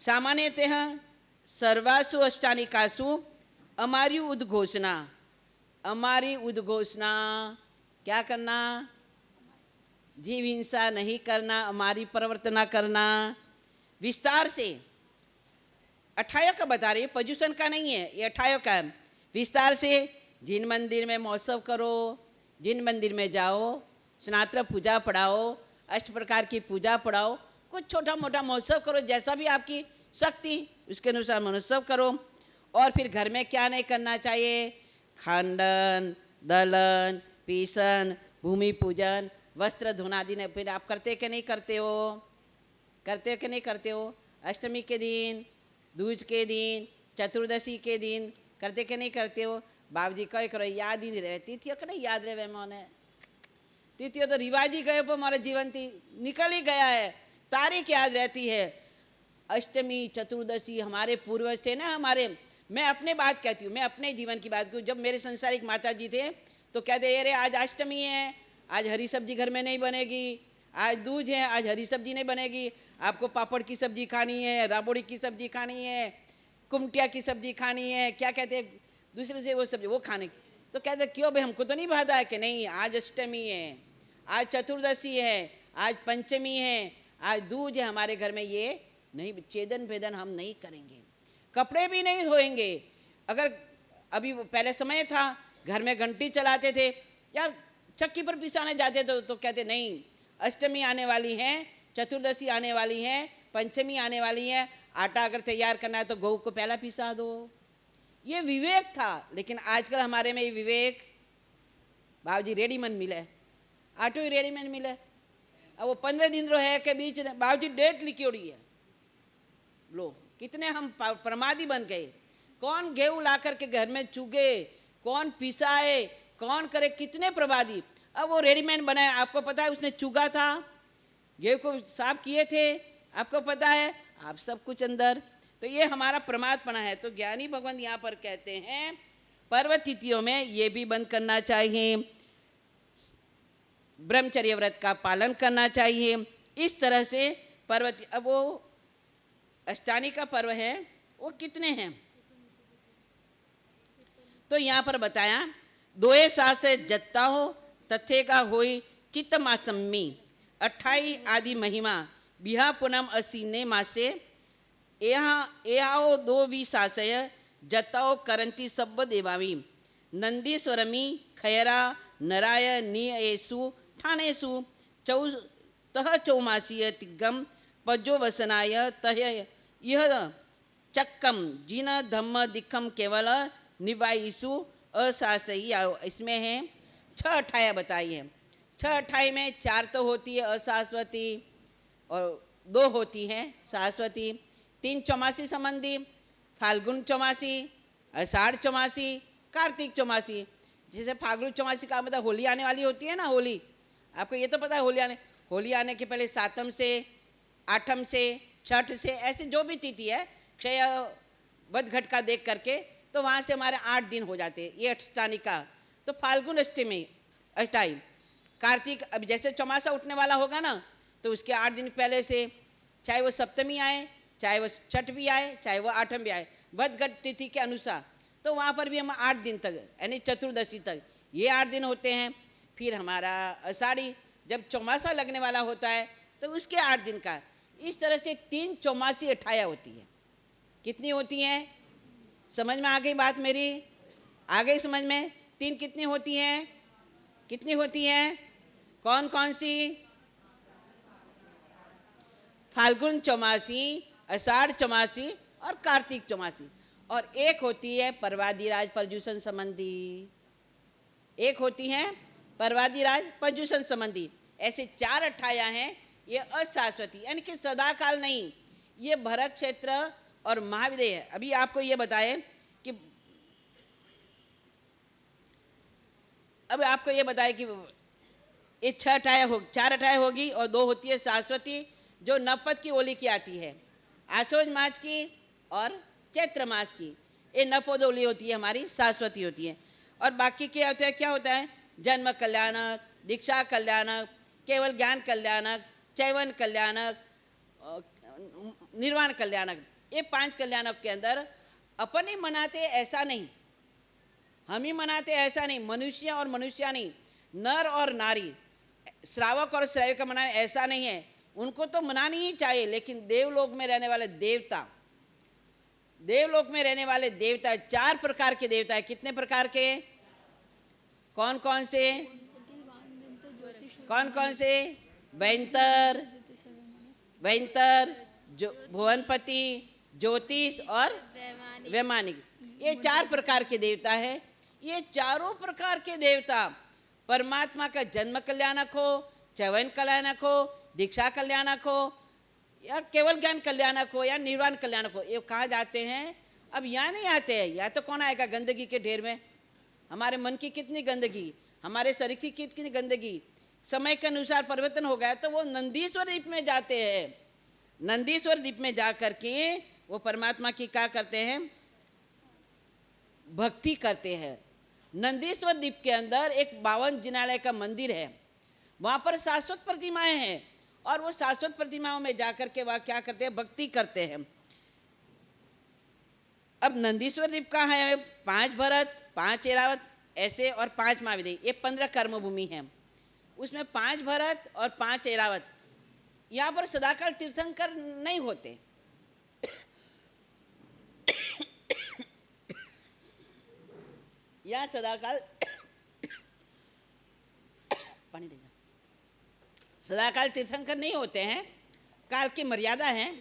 सामान्यतः सर्वासु अष्टानिकासु हमारी उद्घोषणा क्या करना, जीव हिंसा नहीं करना, हमारी प्रवर्तना करना, विस्तार से 28 का बता रही है, पर्यूषण का नहीं है ये, 28 का है। विस्तार से जिन मंदिर में महोत्सव करो, जिन मंदिर में जाओ, स्नात्र पूजा पढ़ाओ, 8 प्रकार की पूजा पढ़ाओ, कुछ छोटा मोटा महोत्सव करो, जैसा भी आपकी शक्ति उसके अनुसार महोत्सव करो। और फिर घर में क्या नहीं करना चाहिए, खंडन, दलन, पीसन, भूमि पूजन, वस्त्र धोना आदि। फिर आप करते कि नहीं करते हो, करते हो कि नहीं करते हो? अष्टमी के दिन, दूज के दिन, चतुर्दशी के दिन करते कि नहीं करते हो? बाबूजी कहे करो, याद ही नहीं रहे, तिथियों का नहीं याद रहे मैंने, तिथियों तो रिवाज ही गए पर हमारे जीवन थी निकल ही गया है, तारीख याद रहती है। अष्टमी चतुर्दशी हमारे पूर्वज थे ना, हमारे, मैं अपने बात कहती हूँ, मैं अपने जीवन की बात कहूँ। जब मेरे संसारिक माता जी थे तो कहते अरे आज अष्टमी है, आज हरी सब्जी घर में नहीं बनेगी, आज दूज है, आज हरी सब्जी नहीं बनेगी, आपको पापड़ की सब्जी खानी है, राबड़ी की सब्जी खानी है, कुमटिया की सब्जी खानी है, क्या कहते हैं दूसरे से वो सब्जी वो खाने की। तो कहते क्यों भाई, हमको तो नहीं भाता है कि नहीं, आज अष्टमी है, आज चतुर्दशी है, आज पंचमी है, आज दूज है, हमारे घर में ये नहीं, छेदन भेदन हम नहीं करेंगे, कपड़े भी नहीं धोएंगे। अगर अभी पहले समय था घर में घंटी चलाते थे या चक्की पर पिसाने जाते तो कहते नहीं, अष्टमी आने वाली है, चतुर्दशी आने वाली है, पंचमी आने वाली है, आटा अगर तैयार करना है तो गेहूं को पहला पिसा दो। ये विवेक था। लेकिन आजकल हमारे में ये विवेक, बाबूजी रेडीमेड मिले, आटो ही रेडीमेड मिले, अब वो 15 दिन रो है के बीच में बाबूजी डेट लिखी उड़ी है। लो कितने हम प्रमादी बन गए, कौन गेहूं ला करके घर में चुगे, कौन पिसाए, कौन करे, कितने प्रमादी। अब वो रेडीमेड बनाए, आपको पता है उसने चुगा था, गेहूं को साफ किए थे, आपको पता है, आप सब कुछ अंदर। तो ये हमारा प्रमादपना है। तो ज्ञानी भगवान यहाँ पर कहते हैं पर्व तिथियों में ये भी बंद करना चाहिए, ब्रह्मचर्य व्रत का पालन करना चाहिए। इस तरह से पर्व, अब वो अष्टानी का पर्व है वो कितने हैं, तो यहाँ पर बताया, दोए सास जत्ता हो तथे का होई चित्त मासम्मी 28 आदि महिमा बिहा पूनम असीने मासे एहाओ दो वी सासय जताओ करंती सब्ब देवामी नंदीश्वरमी खयरा नराय नियेसु ठाणेसु तह चौमासीय तिग्गम पज्जो वसनाय तह यह चक्कम जिन धम्म दिखम केवल निवाईसु असासई। इसमें है 6 अठाया बताई है। 6 अठाई में 4 तो होती है अशाश्वती और 2 होती हैं शाश्वती। 3 चौमासी संबंधी, फाल्गुन चौमासी, आषाढ़ चौमासी, कार्तिक चौमासी। जैसे फाल्गुन चौमासी का मतलब होली आने वाली होती है ना, होली आपको ये तो पता है, होली आने के पहले 7म से 8म से छठ से ऐसे जो भी तिथि है क्षय वध घट का देख करके, तो वहाँ से हमारे 8 दिन हो जाते हैं, ये अष्टानी का। तो फाल्गुन अष्टमी अष्टाई, कार्तिक अब जैसे चौमासा उठने वाला होगा ना तो उसके 8 दिन पहले से, चाहे वो सप्तमी आए, चाहे वो छठ भी आए, चाहे वो 8म भी आए, वध घट तिथि के अनुसार, तो वहाँ पर भी हम 8 दिन तक यानी चतुर्दशी तक ये 8 दिन होते हैं। फिर हमारा आषाढ़ी जब चौमासा लगने वाला होता है तो उसके 8 दिन का। इस तरह से 3 चौमासी अठाया होती है। कितनी होती हैं, समझ में आ गई बात मेरी, आ गई समझ में? 3 कितनी होती हैं, कितनी होती हैं, कौन कौन सी? फाल्गुन चौमासी, आषाढ़ चौमासी और कार्तिक चौमासी। और एक होती है पर्वादिराज पर्यूषण संबंधी, एक होती है पर्वादिराज पर्यूषण संबंधी। ऐसे 4 अठाया हैं। ये अशाश्वती यानी कि सदाकाल नहीं, ये भरत क्षेत्र और महाविदेय है। अभी आपको ये बताए कि अब आपको ये बताए कि ये 6 अठाया हो, 4 अठाया होगी और 2 होती है शाश्वती जो नवपद की ओली की आती है, आशोज मास की और चैत्र मास की। ये नवपद ओली होती है हमारी, शाश्वती होती है। और बाकी क्या होता है, क्या होता है? जन्म कल्याणक, दीक्षा कल्याणक, केवल ज्ञान कल्याणक, चैवन कल्याणक, निर्वाण कल्याणक, ये 5 कल्याणक के अंदर अपन ही मनाते ऐसा नहीं, हम ही मनाते ऐसा नहीं, मनुष्य और मनुष्य नहीं, नर और नारी, श्रावक और श्राविका मनाए ऐसा नहीं है, उनको तो मनानी ही चाहिए। लेकिन देवलोक में रहने वाले देवता, देवलोक में रहने वाले देवता 4 प्रकार के देवता है। कितने प्रकार के? कौन कौन से? कौन कौन से? वैंतर, वैंतर, भुवनपति, ज्योतिष और वैमानिक, ये 4 प्रकार के देवता है। ये चारों प्रकार के देवता परमात्मा का जन्म कल्याणक हो, चयन कल्याणक हो, दीक्षा कल्याणक हो, या केवल ज्ञान कल्याणक हो, या निर्वाण कल्याणक हो, ये कहा जाते हैं। अब यहाँ नहीं आते हैं, या तो कौन आएगा गंदगी के ढेर में? हमारे मन की कितनी गंदगी, हमारे शरीर की कितनी गंदगी, समय के अनुसार परिवर्तन हो गया, तो वो नंदीश्वर द्वीप में जाते हैं। नंदीश्वर द्वीप में जा करके वो परमात्मा की क्या करते हैं? भक्ति करते हैं। नंदीश्वर द्वीप के अंदर एक 52 जिनालय का मंदिर है, वहाँ पर शाश्वत प्रतिमाएं हैं, और वो शाश्वत प्रतिमाओं में जाकर के वहाँ क्या करते हैं? भक्ति करते हैं। अब नंदीश्वर द्वीप का है 5 भरत, 5 ऐरावत ऐसे, और 5 महाविदेह, ये 15 कर्म भूमि है। उसमें 5 भरत और 5 ऐरावत, यहाँ पर सदाकाल तीर्थंकर नहीं होते। यहाँ सदाकाल पानी देना, सदाकाल तीर्थंकर नहीं होते हैं, काल की मर्यादा है।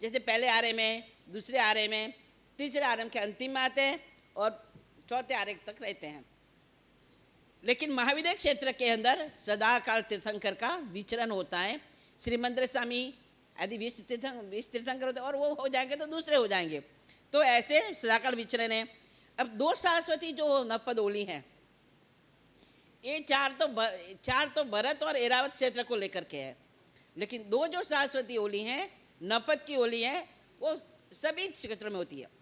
जैसे पहले आरे में, दूसरे आरे में, तीसरे आरे के अंतिम में आते हैं और चौथे आरे तक रहते हैं। लेकिन महाविद्या क्षेत्र के अंदर सदाकाल तीर्थंकर का विचरण होता है। श्रीमंदिर स्वामी आदि 20 तीर्थंकर होते हैं, और वो हो जाएंगे तो दूसरे हो जाएंगे, तो ऐसे सदाकाल विचरण है। अब 2 शाश्वती जो नपद ओली हैं, ये 4 तो भरत और ऐरावत क्षेत्र को लेकर के है, लेकिन 2 जो शाश्वती ओली हैं, नपद की ओली है, वो सभी क्षेत्र में होती है।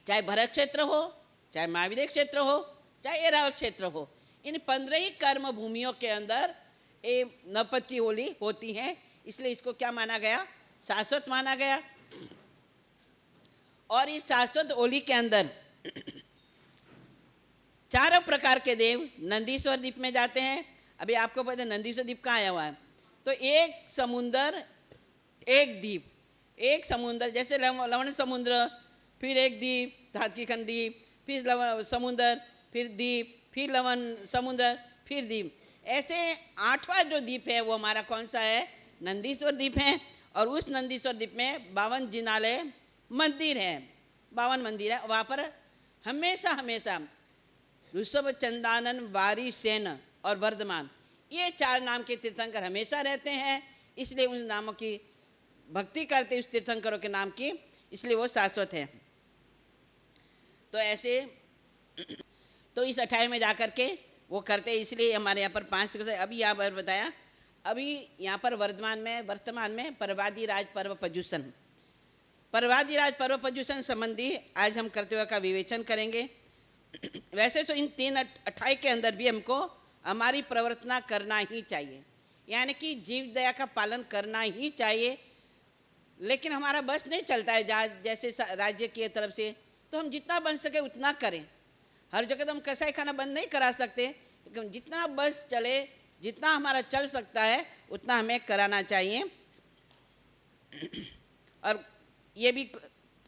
चाहे भरत क्षेत्र हो, चाहे महाविद्या क्षेत्र हो, चाहे ऐरावत क्षेत्र हो, इन 15 ही कर्म भूमियों के अंदर ये नपद की ओली होती है। इसलिए इसको क्या माना गया? शाश्वत माना गया। और इस शाश्वत ओली के अंदर 4 प्रकार के देव नंदीश्वर द्वीप में जाते हैं। अभी आपको पता है नंदीश्वर द्वीप कहाँ आया हुआ है? तो एक समुंदर, एक द्वीप, एक समुंदर, जैसे लवण समुद्र, फिर एक द्वीप, धातकीखंड द्वीप, फिर समुंदर, फिर द्वीप, फिर लवण समुद्र, फिर द्वीप, ऐसे 8वां जो द्वीप है वो हमारा कौन सा है? नंदीश्वर द्वीप है। और उस नंदीश्वर द्वीप में 52 जिनालय मंदिर है, 52 मंदिर है। वहाँ पर हमेशा हमेशा ऋषभ, चंदानन, वारी, सेन और वर्धमान, ये 4 नाम के तीर्थंकर हमेशा रहते हैं। इसलिए उन नामों की भक्ति करते, उस तीर्थंकरों के नाम की, इसलिए वो शाश्वत है। तो ऐसे तो इस 28 में जा कर के वो करते हैं, इसलिए हमारे यहाँ पर 5 तीर्थ। अभी यहाँ पर बताया, अभी यहाँ पर वर्तमान में पर्वादिराज पर्व पर्युषण, पर्वादिराज पर्व पर्युषण संबंधी आज हम कर्तव्य का विवेचन करेंगे। वैसे तो इन 3 28 के अंदर भी हमको हमारी प्रवर्तना करना ही चाहिए, यानी कि जीव दया का पालन करना ही चाहिए। लेकिन हमारा बस नहीं चलता है जैसे राज्य की तरफ से, तो हम जितना बन सके उतना करें। हर जगह तो हम कसाई खाना बंद नहीं करा सकते, लेकिन जितना बस चले, जितना हमारा चल सकता है उतना हमें कराना चाहिए। और ये भी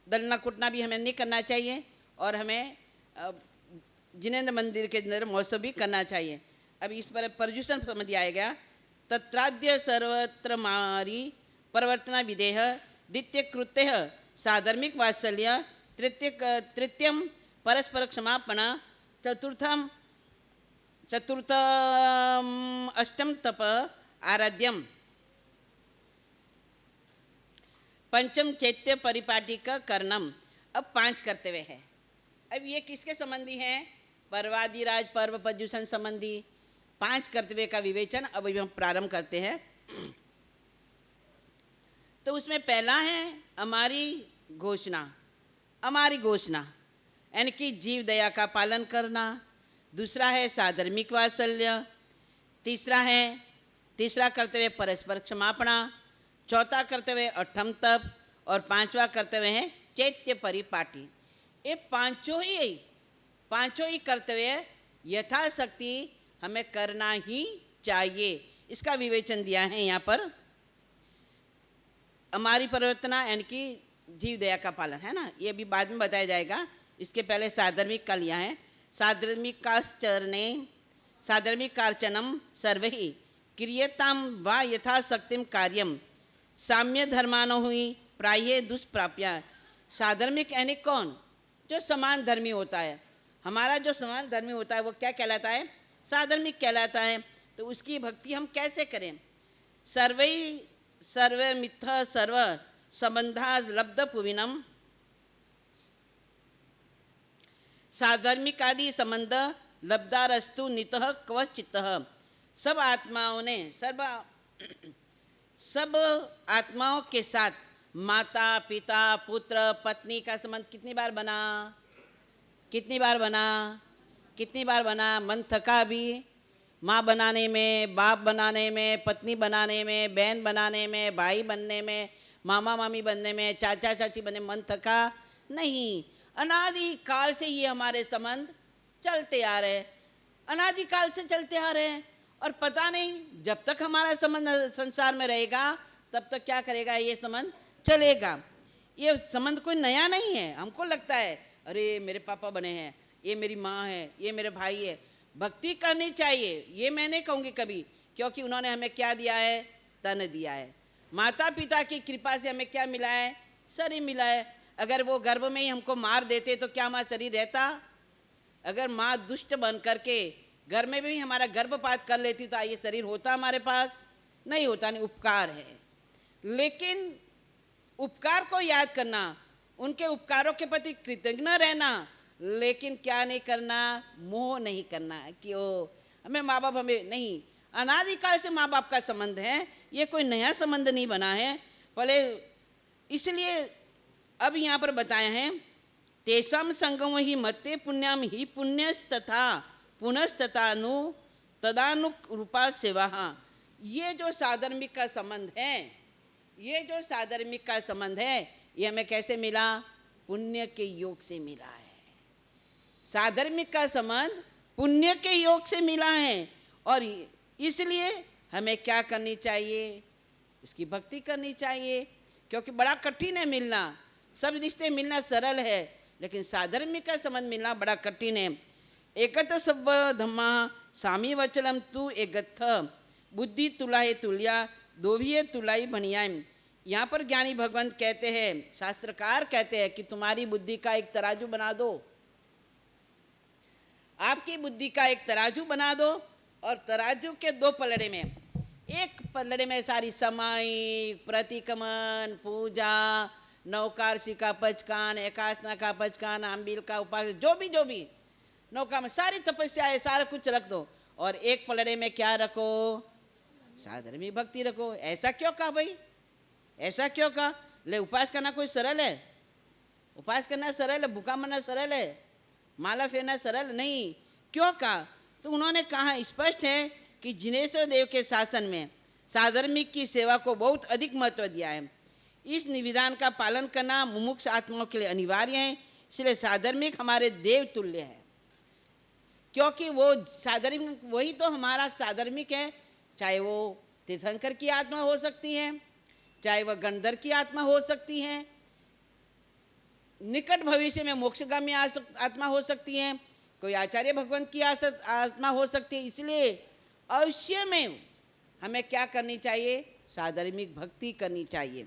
दलना कुटना भी हमें नहीं करना चाहिए, और हमें जिनेंद्र मंदिर के अंदर महोत्सव भी करना चाहिए। अब इस पर पर्युषण संबंधी आएगा। तत्राद्य सर्वत्र मारी परिवर्तना विदेह, द्वितीय कृत्य साधर्मिक वात्सल्य, तृतीयम परस्पर क्षमापण, चतुर्थम अष्टम तप आराध्यम, पंचम चैत्य परिपाटिक कर्णम। अब 5 कर्तव्य है। अब ये किसके संबंधी हैं? पर्वादिराज पर्व पर्युषण संबंधी 5 कर्तव्य का विवेचन अब हम प्रारंभ करते हैं। तो उसमें पहला है हमारी घोषणा, हमारी घोषणा यानी कि जीव दया का पालन करना। दूसरा है साधर्मिक वात्सल्य। तीसरा कर्तव्य परस्पर क्षमापणा। चौथा कर्तव्य अठम तप और पांचवा कर्तव्य है चैत्य परिपाटी। ये पांचों ही कर्तव्य यथाशक्ति हमें करना ही चाहिए। इसका विवेचन दिया है यहाँ पर। हमारी परिवर्तना यानी कि जीव दया का पालन है ना, ये भी बाद में बताया जाएगा। इसके पहले साधर्मिक का लिया है। साधर्मिक कार्चनम सर्वहि क्रियताम वा यथाशक्तिम कार्यम साम्य धर्मानो हुई प्राये दुष्प्राप्या। साधर्मिक यानी कौन? जो समान धर्मी होता है। हमारा जो समान धर्मी होता है वो क्या कहलाता है? साधर्मिक कहलाता है। तो उसकी भक्ति हम कैसे करें? सर्वे मिथ सर्व संबंधा लब्ध पुविनम। साधर्मिक आदि संबंध लब्धारस्तु नितः क्वचितः। सब आत्माओं के साथ माता पिता पुत्र पत्नी का संबंध कितनी बार बना? मन थका भी माँ बनाने में, बाप बनाने में, पत्नी बनाने में, बहन बनाने में, भाई बनने में, मामा मामी बनने में, चाचा चाची बनने में मन थका नहीं। अनादि काल से ये हमारे संबंध चलते आ रहे हैं, अनादिकाल से चलते आ रहे हैं। और पता नहीं जब तक हमारा संबंध संसार में रहेगा तब तक क्या करेगा, ये संबंध चलेगा। ये संबंध कोई नया नहीं है। हमको लगता है अरे मेरे पापा बने हैं, ये मेरी माँ है, ये मेरे भाई है। भक्ति करनी चाहिए, ये मैं नहीं कहूँगी कभी, क्योंकि उन्होंने हमें क्या दिया है? तन दिया है। माता पिता की कृपा से हमें क्या मिला है? शरीर मिला है। अगर वो गर्भ में ही हमको मार देते तो क्या हमारा शरीर रहता? अगर माँ दुष्ट बन करके घर में भी हमारा गर्भपात कर लेती तो ये शरीर होता हमारे पास? नहीं होता। नहीं, उपकार है। लेकिन उपकार को याद करना, उनके उपकारों के प्रति कृतज्ञ रहना, लेकिन क्या नहीं करना? मोह नहीं करना कि ओ हमें माँ बाप हमें नहीं। अनादिकाल से माँ बाप का संबंध है, ये कोई नया संबंध नहीं बना है। भले इसलिए अब यहाँ पर बताए हैं तेषाम संगम ही मत्ते पुण्याम ही पुण्यस्तथा पुनस्तथानु तदानुरूपा सेवा। ये जो साधर्मिक का संबंध है, ये हमें कैसे मिला? पुण्य के योग से मिला है। साधर्मिक का संबंध पुण्य के योग से मिला है। और इसलिए हमें क्या करनी चाहिए? उसकी भक्ति करनी चाहिए, क्योंकि बड़ा कठिन है मिलना। सब रिश्ते मिलना सरल है, लेकिन साधर्मिक का संबंध मिलना बड़ा कठिन है। एकत सब धम्मा सामी वचलम तू एकथ बुद्धि तुलाए तुल्या दोभिये तुलाई बनियाम। यहाँ पर ज्ञानी भगवंत कहते हैं, शास्त्रकार कहते हैं कि तुम्हारी बुद्धि का एक तराजू बना दो। आपकी बुद्धि का एक तराजू बना दो, और तराजू के दो पलड़े में, एक पलड़े में सारी समाई प्रतिक्रमण पूजा नौकारसी का पचकान एकासना का पचकान आंबिल का उपास जो भी नौका में सारी तपस्या है, सारा कुछ रख दो। और एक पलड़े में क्या रखो? साधर्मिक भक्ति रखो। ऐसा क्यों कहा भाई? ऐसा क्यों कहा? ले उपास करना कोई सरल है? उपास करना सरल है? भूखा मरना सरल है? माला फेरना सरल नहीं? क्यों कहा? तो उन्होंने कहा स्पष्ट है कि जिनेश्वर देव के शासन में साधर्मिक की सेवा को बहुत अधिक महत्व दिया है। इस निविधान का पालन करना मुमुक्ष आत्माओं के लिए अनिवार्य है। इसलिए साधर्मिक हमारे देव तुल्य है, क्योंकि वो साधर्मिक, वही तो हमारा साधर्मिक है। चाहे वो तीर्थंकर की आत्मा हो सकती है, चाहे वह गणधर की आत्मा हो सकती है, निकट भविष्य में मोक्षगामी आत्मा हो सकती है, कोई आचार्य भगवंत की आत्मा हो सकती है। इसलिए अवश्य में हमें क्या करनी चाहिए? साधर्मिक भक्ति करनी चाहिए।